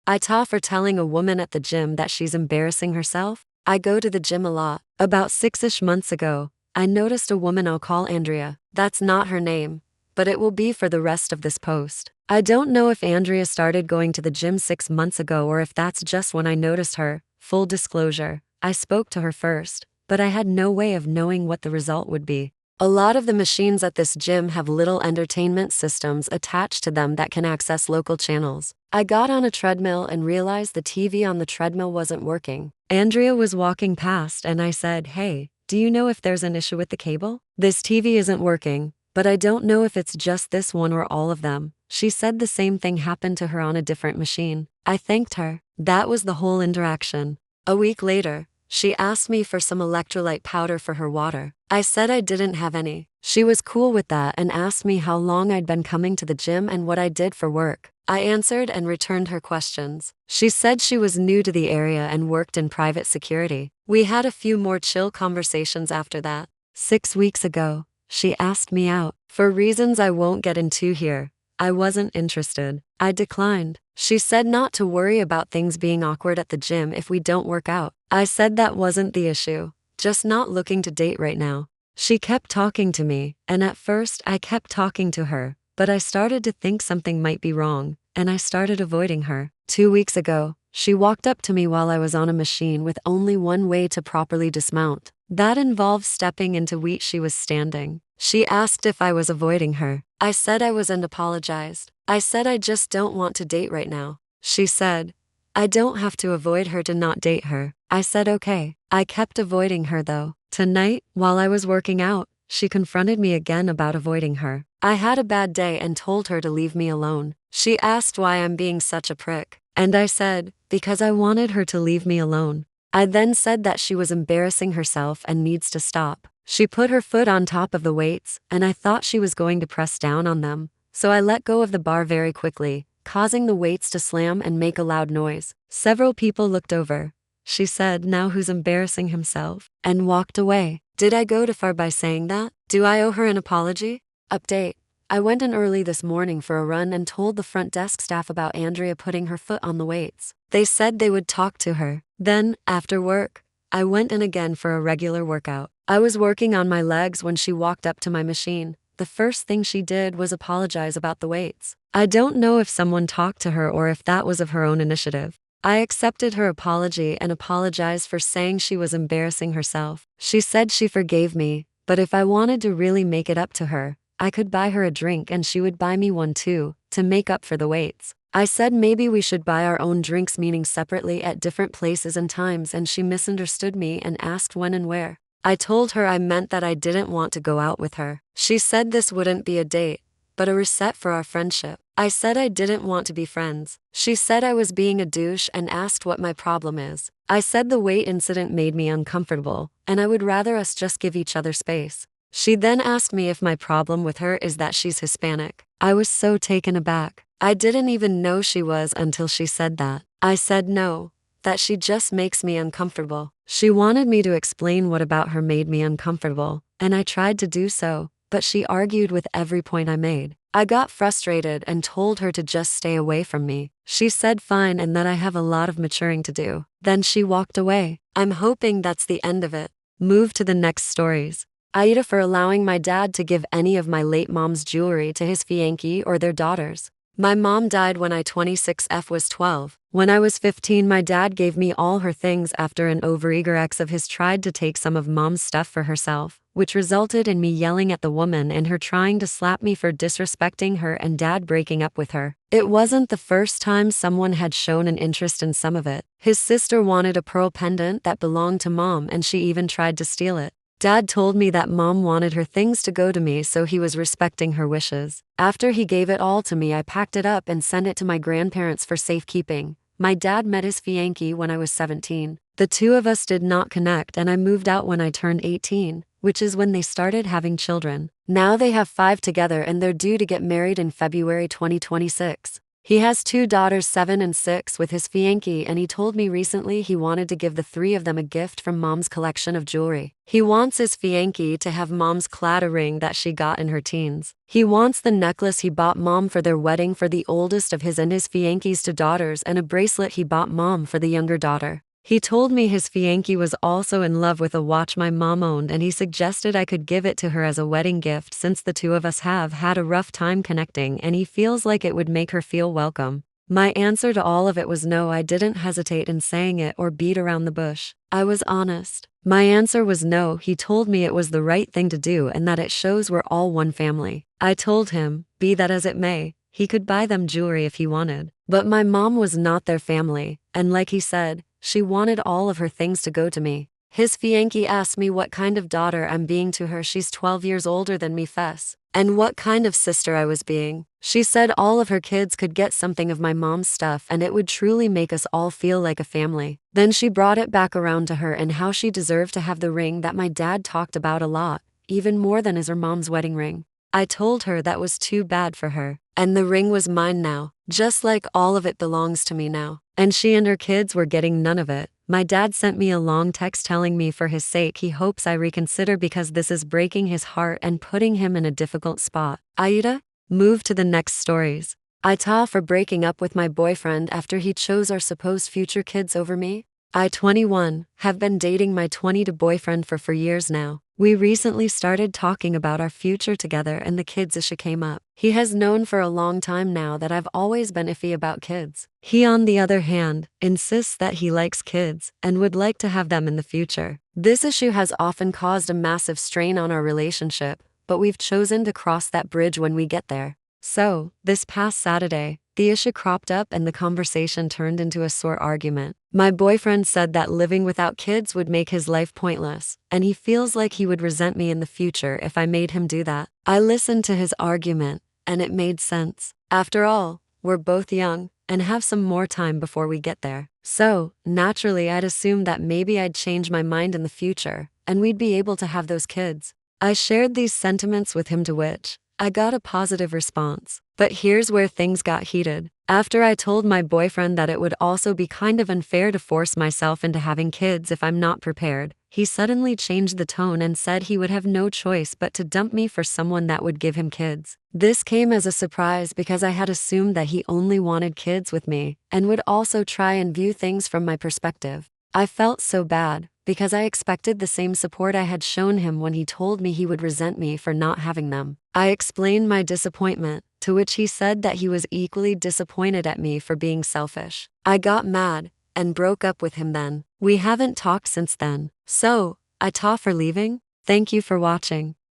AITAH for telling a woman at the gym that she's embarrassing herself. I go to the gym a lot. About 6-ish months ago, I noticed a woman I'll call Andrea. That's not her name, but it will be for the rest of this post. I don't know if Andrea started going to the gym 6 months ago or if that's just when I noticed her. Full disclosure, I spoke to her first, but I had no way of knowing what the result would be. A lot of the machines at this gym have little entertainment systems attached to them that can access local channels. I got on a treadmill and realized the TV on the treadmill wasn't working. Andrea was walking past and I said, "Hey, do you know if there's an issue with the cable? This TV isn't working, but I don't know if it's just this one or all of them." She said the same thing happened to her on a different machine. I thanked her. That was the whole interaction. A week later, she asked me for some electrolyte powder for her water. I said I didn't have any. She was cool with that and asked me how long I'd been coming to the gym and what I did for work. I answered and returned her questions. She said she was new to the area and worked in private security. We had a few more chill conversations after that. 6 weeks ago, she asked me out. For reasons I won't get into here, I wasn't interested. I declined. She said not to worry about things being awkward at the gym if we don't work out. I said that wasn't the issue, just not looking to date right now. She kept talking to me, and at first I kept talking to her, but I started to think something might be wrong, and I started avoiding her. 2 weeks ago, she walked up to me while I was on a machine with only one way to properly dismount. That involved stepping into wheat she was standing. She asked if I was avoiding her. I said I was and apologized. I said I just don't want to date right now. She said, "I don't have to avoid her to not date her." I said okay. I kept avoiding her though. Tonight, while I was working out, she confronted me again about avoiding her. I had a bad day and told her to leave me alone. She asked why I'm being such a prick, and I said, because I wanted her to leave me alone. I then said that she was embarrassing herself and needs to stop. She put her foot on top of the weights, and I thought she was going to press down on them, so I let go of the bar very quickly, causing the weights to slam and make a loud noise. Several people looked over. She said, "Now who's embarrassing himself?" and walked away. Did I go too far by saying that? Do I owe her an apology? Update. I went in early this morning for a run and told the front desk staff about Andrea putting her foot on the weights. They said they would talk to her. Then, after work, I went in again for a regular workout. I was working on my legs when she walked up to my machine. The first thing she did was apologize about the weights. I don't know if someone talked to her or if that was of her own initiative. I accepted her apology and apologized for saying she was embarrassing herself. She said she forgave me, but if I wanted to really make it up to her, I could buy her a drink and she would buy me one too, to make up for the weights. I said maybe we should buy our own drinks, meaning separately at different places and times, and she misunderstood me and asked when and where. I told her I meant that I didn't want to go out with her. She said this wouldn't be a date, but a reset for our friendship. I said I didn't want to be friends. She said I was being a douche and asked what my problem is. I said the weight incident made me uncomfortable, and I would rather us just give each other space. She then asked me if my problem with her is that she's Hispanic. I was so taken aback. I didn't even know she was until she said that. I said no, that she just makes me uncomfortable. She wanted me to explain what about her made me uncomfortable, and I tried to do so, but she argued with every point I made. I got frustrated and told her to just stay away from me. She said fine and that I have a lot of maturing to do. Then she walked away. I'm hoping that's the end of it. Move to the next stories. AITAH for allowing my dad to give any of my late mom's jewelry to his fiancé or their daughters. My mom died when I 26F was 12. When I was 15, my dad gave me all her things after an overeager ex of his tried to take some of mom's stuff for herself, which resulted in me yelling at the woman and her trying to slap me for disrespecting her and dad breaking up with her. It wasn't the first time someone had shown an interest in some of it. His sister wanted a pearl pendant that belonged to mom and she even tried to steal it. Dad told me that mom wanted her things to go to me, so he was respecting her wishes. After he gave it all to me, I packed it up and sent it to my grandparents for safekeeping. My dad met his fiancée when I was 17. The two of us did not connect and I moved out when I turned 18, which is when they started having children. Now they have 5 together and they're due to get married in February 2026. He has two daughters 7 and 6 with his fiancée, and he told me recently he wanted to give the three of them a gift from mom's collection of jewelry. He wants his fiancée to have mom's claddagh ring that she got in her teens. He wants the necklace he bought mom for their wedding for the oldest of his and his fiancée's two daughters, and a bracelet he bought mom for the younger daughter. He told me his fiancée was also in love with a watch my mom owned, and he suggested I could give it to her as a wedding gift since the two of us have had a rough time connecting and he feels like it would make her feel welcome. My answer to all of it was no. I didn't hesitate in saying it or beat around the bush. I was honest. My answer was no. He told me it was the right thing to do and that it shows we're all one family. I told him, be that as it may, he could buy them jewelry if he wanted. But my mom was not their family, and like he said, she wanted all of her things to go to me. His fiancée asked me what kind of daughter I'm being to her. She's 12 years older than me, Fess. And what kind of sister I was being. She said all of her kids could get something of my mom's stuff and it would truly make us all feel like a family. Then she brought it back around to her and how she deserved to have the ring that my dad talked about a lot, even more than is her mom's wedding ring. I told her that was too bad for her, and the ring was mine now, just like all of it belongs to me now. And she and her kids were getting none of it. My dad sent me a long text telling me for his sake he hopes I reconsider because this is breaking his heart and putting him in a difficult spot. AITAH, move to the next stories. AITAH for breaking up with my boyfriend after he chose our supposed future kids over me. I, 21, have been dating my 22 boyfriend for years now. We recently started talking about our future together and the kids issue came up. He has known for a long time now that I've always been iffy about kids. He, on the other hand, insists that he likes kids and would like to have them in the future. This issue has often caused a massive strain on our relationship, but we've chosen to cross that bridge when we get there. So, this past Saturday, the issue cropped up and the conversation turned into a sore argument. My boyfriend said that living without kids would make his life pointless, and he feels like he would resent me in the future if I made him do that. I listened to his argument, and it made sense. After all, we're both young and have some more time before we get there. So, naturally, I'd assumed that maybe I'd change my mind in the future, and we'd be able to have those kids. I shared these sentiments with him, to which I got a positive response. But here's where things got heated. After I told my boyfriend that it would also be kind of unfair to force myself into having kids if I'm not prepared, he suddenly changed the tone and said he would have no choice but to dump me for someone that would give him kids. This came as a surprise because I had assumed that he only wanted kids with me and would also try and view things from my perspective. I felt so bad because I expected the same support I had shown him when he told me he would resent me for not having them. I explained my disappointment, to which he said that he was equally disappointed at me for being selfish. I got mad and broke up with him then. We haven't talked since then. So, AITAH for leaving? Thank you for watching.